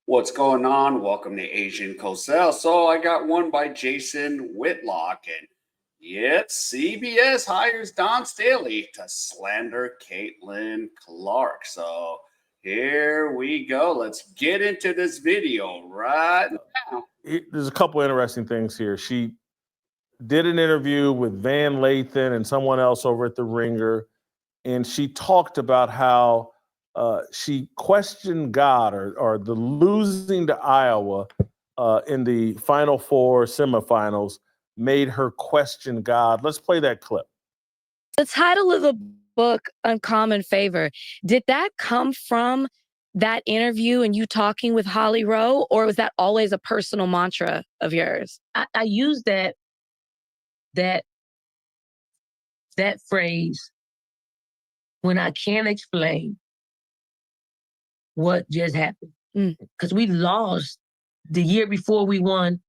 What's going on? Welcome to Asian Cosell. So I got one by Jason Whitlock, and yet CBS hires Dawn Staley to slander Caitlin Clark. So here we go. Let's get into this video right now. There's a couple interesting things here. She did an interview with Van Lathan and someone else over at the Ringer, and she talked about how she questioned God or the losing to Iowa in the Final Four semifinals made her question God. Let's play that clip. The title of the book, Uncommon Favor, did that come from that interview and you talking with Holly Rowe, or was that always a personal mantra of yours? I use that phrase when I can't explain what just happened. Because we lost the year before we won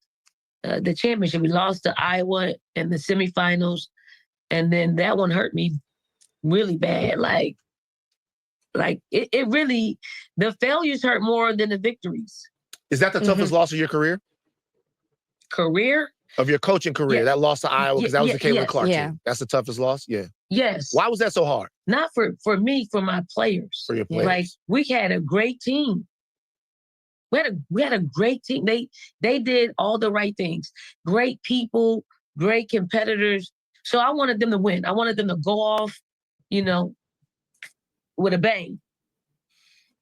the championship. We lost to Iowa in the semifinals. And then that one hurt me really bad. Like it really, the failures hurt more than the victories. Is that the toughest loss of your career? Career? Of your coaching career? Yeah. That loss to Iowa, because that was the Caitlin Clark Yeah. team. That's the toughest loss? Yeah. Yes. Why was that so hard? Not for me, for my players. For your players. Like, we had a great team. We had a great team. They did all the right things. Great people, great competitors. So I wanted them to win. I wanted them to go off, with a bang.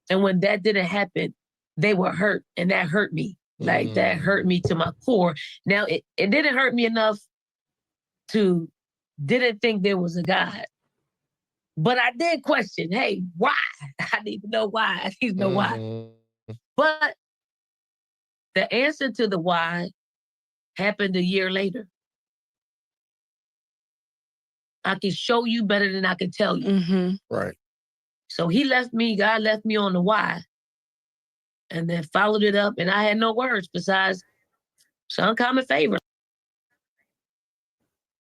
And when that didn't happen, they were hurt, and that hurt me. Like, that hurt me to my core. Now, it didn't hurt me enough to didn't think there was a God. But I did question, hey, why? I need to know why. I need to know why. But the answer to the why happened a year later. I can show you better than I can tell you. Right. So God left me on the why, and then followed it up, and I had no words besides it's an uncommon favor.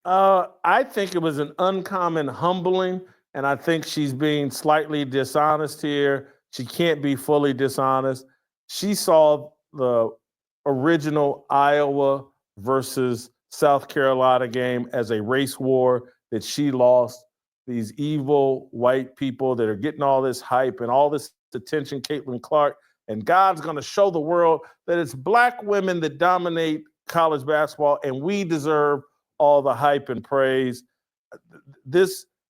I think it was an uncommon humbling, and I think she's being slightly dishonest here. She can't be fully dishonest. She saw the original Iowa versus South Carolina game as a race war that she lost. These evil white people that are getting all this hype and all this attention, Caitlin Clark, and God's going to show the world that it's Black women that dominate college basketball, and we deserve all the hype and praise.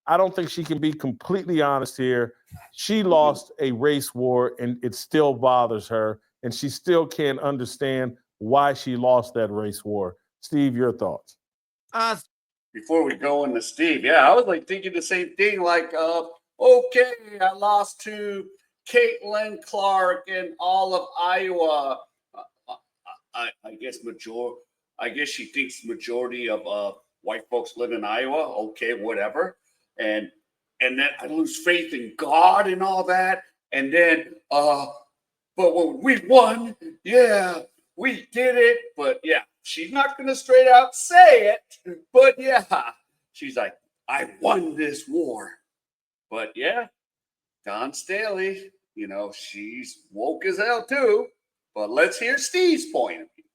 I don't think she can be completely honest here. She lost a race war, and it still bothers her, and she still can't understand why she lost that race war. Steve, your thoughts? Before we go into Steve, I was like thinking the same thing. Like, okay, I lost to Caitlin Clark and all of Iowa. I guess she thinks majority of white folks live in Iowa. Okay, whatever. And then I lose faith in God and all that. And then, but when we won, we did it. But she's not going to straight out say it. But she's like, I won this war. But Dawn Staley, she's woke as hell too. But let's hear Steve's point of view.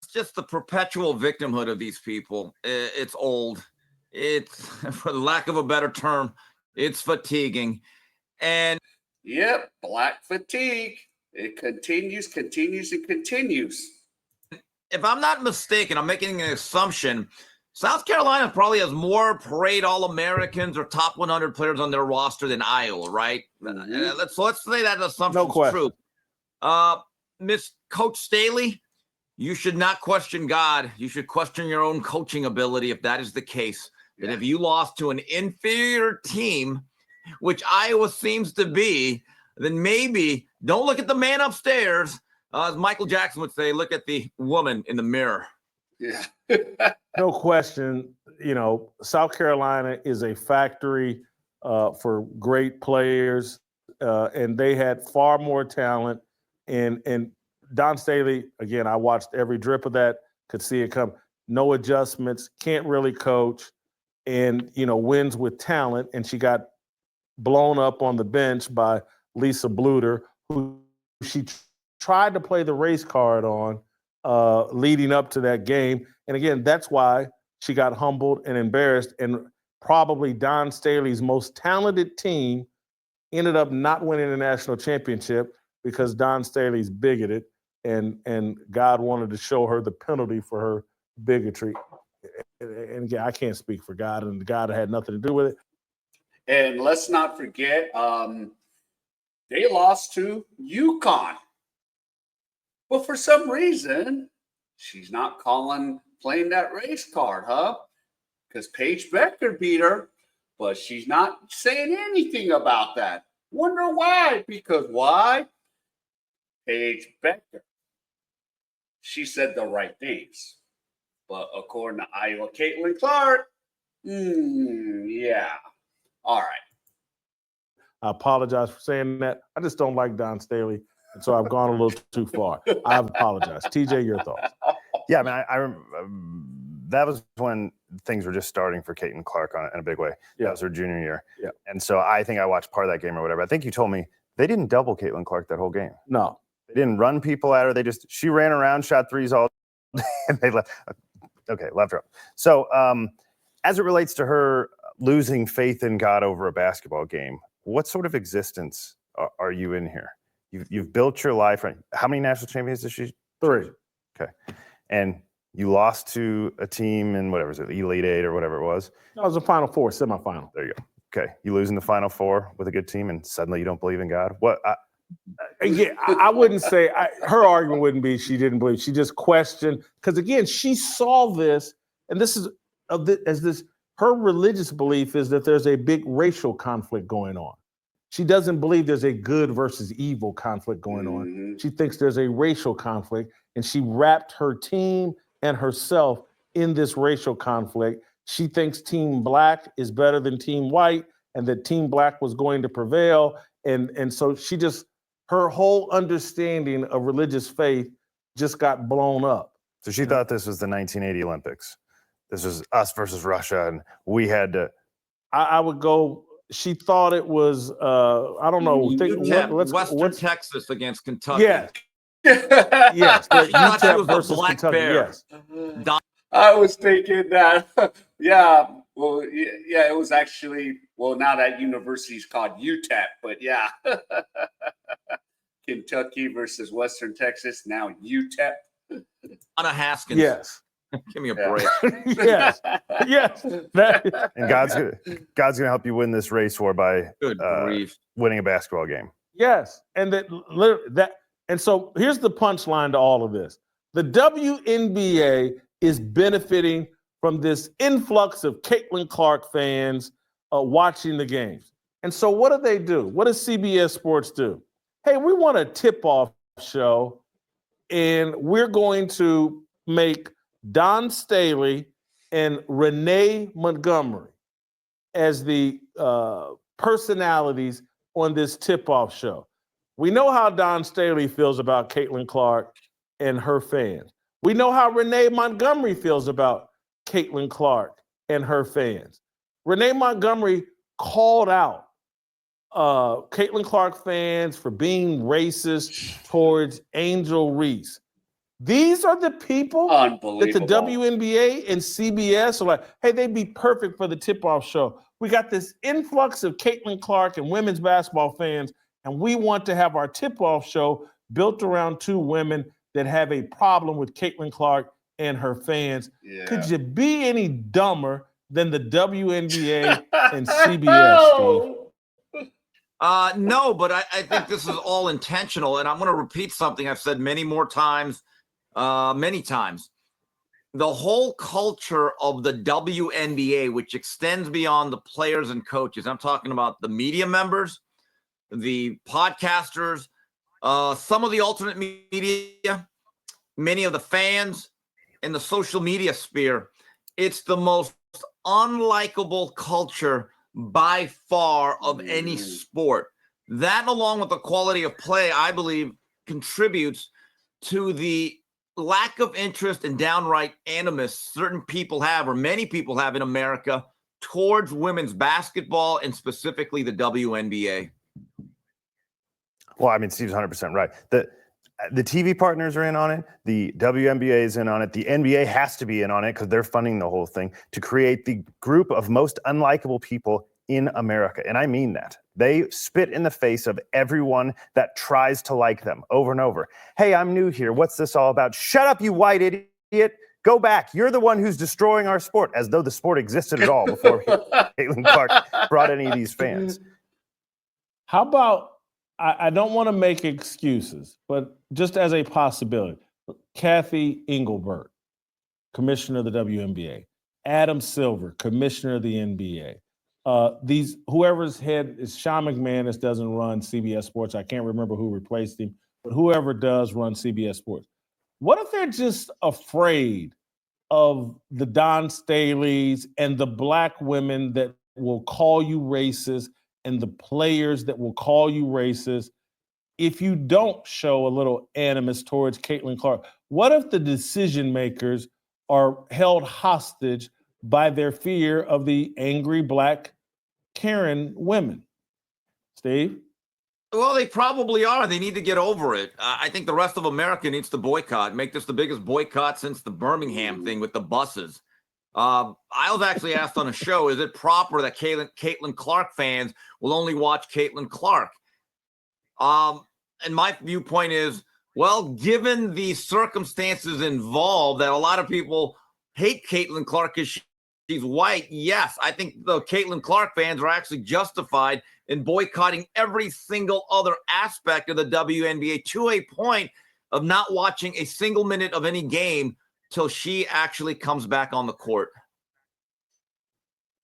It's just the perpetual victimhood of these people. It's old. It's, for lack of a better term, it's fatiguing. And Black fatigue. It continues. If I'm not mistaken, I'm making an assumption. South Carolina probably has more parade All-Americans or top 100 players on their roster than Iowa, right? Let's say that assumption is true. Miss Coach Staley, you should not question God. You should question your own coaching ability if that is the case. And if you lost to an inferior team, which Iowa seems to be, then maybe don't look at the man upstairs. As Michael Jackson would say, look at the woman in the mirror. Yeah. No question. South Carolina is a factory for great players, and they had far more talent. And Dawn Staley, again, I watched every drip of that, could see it come. No adjustments, can't really coach, and wins with talent. And she got blown up on the bench by Lisa Bluter, who she tried to play the race card on leading up to that game. And again, that's why she got humbled and embarrassed. And probably Dawn Staley's most talented team ended up not winning the national championship because Dawn Staley's bigoted, and God wanted to show her the penalty for her bigotry. And again, I can't speak for God, and God had nothing to do with it. And let's not forget, they lost to UConn. But for some reason, she's not playing that race card, huh? Because Paige Becker beat her, but she's not saying anything about that. Wonder why? Because why? Paige Becker. She said the right things. But according to Iowa Caitlin Clark, yeah. All right. I apologize for saying that. I just don't like Dawn Staley, and so I've gone a little too far. I apologize. TJ, your thoughts? Yeah, I mean, that was when things were just starting for Caitlin Clark in a big way. Yeah. That was her junior year. Yeah. And so I think I watched part of that game or whatever. I think you told me they didn't double Caitlin Clark that whole game. No. They didn't run people at her. She ran around, shot threes all day, and they left. Okay, left her up. So as it relates to her losing faith in God over a basketball game, what sort of existence are you in here? You've built your life. How many national champions did she? 3. Okay. And you lost to a team in whatever it was, Elite Eight or whatever it was. That was a Final Four, semifinal. There you go. Okay. You lose in the Final Four with a good team and suddenly you don't believe in God? What? Yeah, I wouldn't say her argument wouldn't be she didn't believe. She just questioned, because again, she saw this, and this is her religious belief is that there's a big racial conflict going on. She doesn't believe there's a good versus evil conflict going on. She thinks there's a racial conflict, and she wrapped her team and herself in this racial conflict. She thinks Team Black is better than Team White, and that Team Black was going to prevail. And so her whole understanding of religious faith just got blown up. So she thought this was the 1980 Olympics. This was us versus Russia, and we had to. I would go. She thought it was. I don't know. Western Texas against Kentucky. Yes. Yes. UTEP versus Kentucky. Bear. Yes. I was thinking that. Yeah. Well, yeah. It was actually. Well, now that university is called UTEP, but yeah. Kentucky versus Western Texas. Now UTEP. Anna Haskins. Yes. Give me a break. Yes. Yes. And God's gonna help you win this race war by winning a basketball game. Yes. And and so here's the punchline to all of this. The WNBA is benefiting from this influx of Caitlin Clark fans watching the games. And so what do? What does CBS Sports do? Hey, we want a tip-off show, and we're going to make Dawn Staley and Renee Montgomery as the personalities on this tip-off show. We know how Dawn Staley feels about Caitlin Clark and her fans. We know how Renee Montgomery feels about Caitlin Clark and her fans. Renee Montgomery called out Caitlin Clark fans for being racist towards Angel Reese. These are the people that the WNBA and CBS are like, hey, they'd be perfect for the tip-off show. We got this influx of Caitlin Clark and women's basketball fans, and we want to have our tip-off show built around 2 women that have a problem with Caitlin Clark and her fans. Yeah. Could you be any dumber than the WNBA and CBS, Steve? No, but I think this is all intentional, and I'm going to repeat something I've said many times. The whole culture of the WNBA, which extends beyond the players and coaches. I'm talking about the media members, the podcasters, some of the alternate media, many of the fans, and the social media sphere. It's the most unlikable culture by far of any sport. That, along with the quality of play, I believe, contributes to the lack of interest and downright animus certain people have, or many people have in America, towards women's basketball and specifically the WNBA. Well, I mean, Steve's 100% right. the TV partners are in on it. The WNBA is in on it. The NBA has to be in on it because they're funding the whole thing to create the group of most unlikable people in America. And I mean that. They spit in the face of everyone that tries to like them over and over. Hey, I'm new here. What's this all about? Shut up, you white idiot. Go back. You're the one who's destroying our sport, as though the sport existed at all before Caitlin Clark brought any of these fans. How about, I don't want to make excuses, but just as a possibility, Kathy Engelbert, commissioner of the WNBA, Adam Silver, commissioner of the NBA. Whoever's head is Sean McManus doesn't run CBS Sports. I can't remember who replaced him, but whoever does run CBS Sports. What if they're just afraid of the Dawn Staleys and the black women that will call you racist and the players that will call you racist if you don't show a little animus towards Caitlin Clark? What if the decision makers are held hostage by their fear of the angry black Karen women? Steve? Well, they probably are. They need to get over it. I think the rest of America needs to boycott, make this the biggest boycott since the Birmingham thing with the buses. I was actually asked on a show, is it proper that Caitlin Clark fans will only watch Caitlin Clark? And my viewpoint is, well, given the circumstances involved, that a lot of people hate Caitlin Clark because she's white. Yes, I think the Caitlin Clark fans are actually justified in boycotting every single other aspect of the WNBA to a point of not watching a single minute of any game till she actually comes back on the court.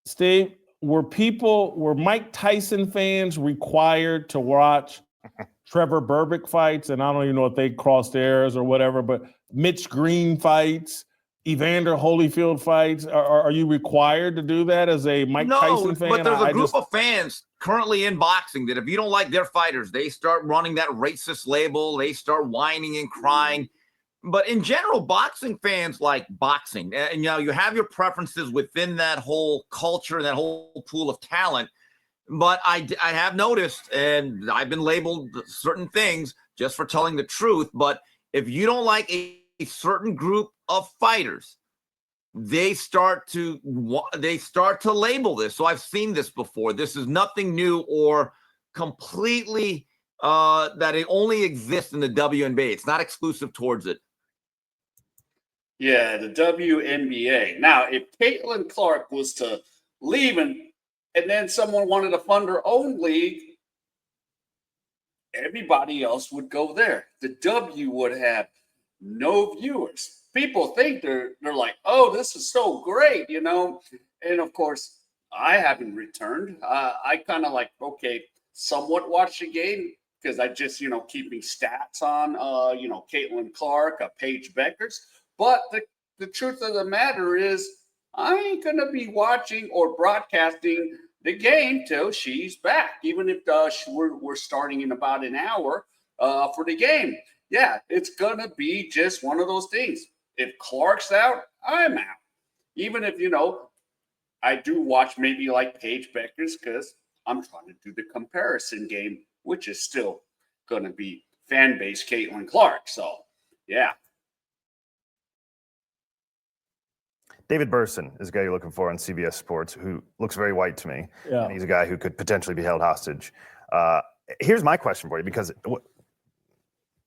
Steve, were Mike Tyson fans required to watch Trevor Berbick fights? And I don't even know if they crossed theirs or whatever, but Mitch Green fights, Evander Holyfield fights. Are you required to do that as a Mike Tyson fan? No, but there's a group of fans currently in boxing that if you don't like their fighters, they start running that racist label. They start whining and crying. But in general, boxing fans like boxing. And, you have your preferences within that whole culture, that whole pool of talent. But I have noticed, and I've been labeled certain things just for telling the truth. But if you don't like a certain group of fighters, they start to label this. So I've seen this before. This is nothing new or completely that it only exists in the WNBA. It's not exclusive towards it. Yeah, the WNBA. Now, if Caitlin Clark was to leave and then someone wanted to fund her own league, everybody else would go there. The W would have no viewers. People think they're like, oh, this is so great, And of course, I haven't returned. I kind of somewhat watch the game because I just, keeping stats on, Caitlin Clark, Paige Beckers. But the truth of the matter is, I ain't going to be watching or broadcasting the game till she's back, even if we're starting in about an hour for the game. Yeah, it's going to be just one of those things. If Clark's out, I'm out. Even if, I do watch maybe like Paige Beckers because I'm trying to do the comparison game, which is still going to be fan base Caitlin Clark. So, yeah. David Burson is a guy you're looking for on CBS Sports who looks very white to me. Yeah. And he's a guy who could potentially be held hostage. Here's my question for you, because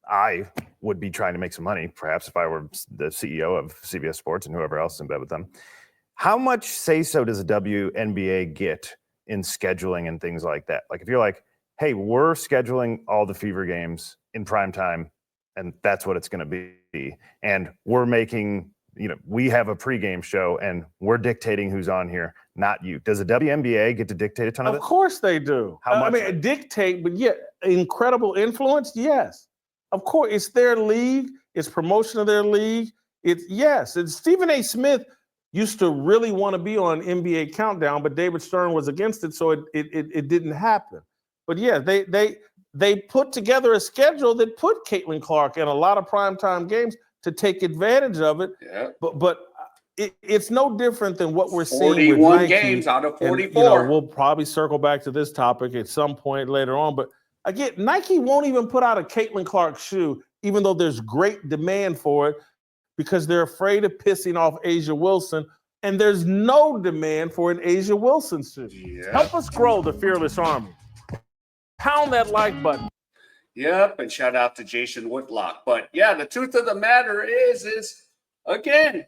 I would be trying to make some money, perhaps if I were the CEO of CBS Sports and whoever else is in bed with them. How much say-so does the WNBA get in scheduling and things like that? Like if you're like, hey, we're scheduling all the Fever games in prime time, and that's what it's going to be. And we're making, we have a pregame show and we're dictating who's on here, not you. Does the WNBA get to dictate a ton of it? Of course they do. How much? I mean, dictate, but yet incredible influence, yes. Of course, it's their league. It's promotion of their league. And Stephen A. Smith used to really want to be on NBA Countdown, but David Stern was against it, so it didn't happen. But yeah, they put together a schedule that put Caitlin Clark in a lot of primetime games to take advantage of it. Yeah. But it's no different than what we're seeing with 41 Nike. games out of 44. And, we'll probably circle back to this topic at some point later on. But again, Nike won't even put out a Caitlin Clark shoe even though there's great demand for it, because they're afraid of pissing off Asia Wilson, and there's no demand for an Asia Wilson suit. Yeah. Help us grow the Fearless Army. Pound that like button. Yep, and shout out to Jason Whitlock. But yeah, the truth of the matter is again,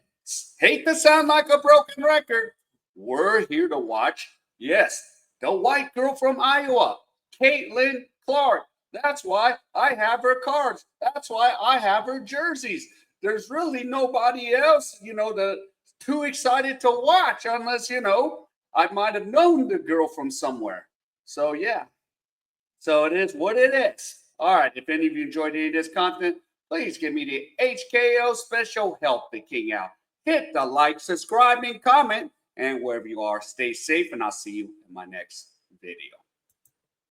hate to sound like a broken record. We're here to watch, yes, the white girl from Iowa, Caitlin Clark. That's why I have her cards. That's why I have her jerseys. There's really nobody else, too excited to watch unless, I might have known the girl from somewhere. So yeah. So it is what it is. All right. If any of you enjoyed any of this content, please give me the HKO special help the king out. Hit the like, subscribe, and comment. And wherever you are, stay safe. And I'll see you in my next video.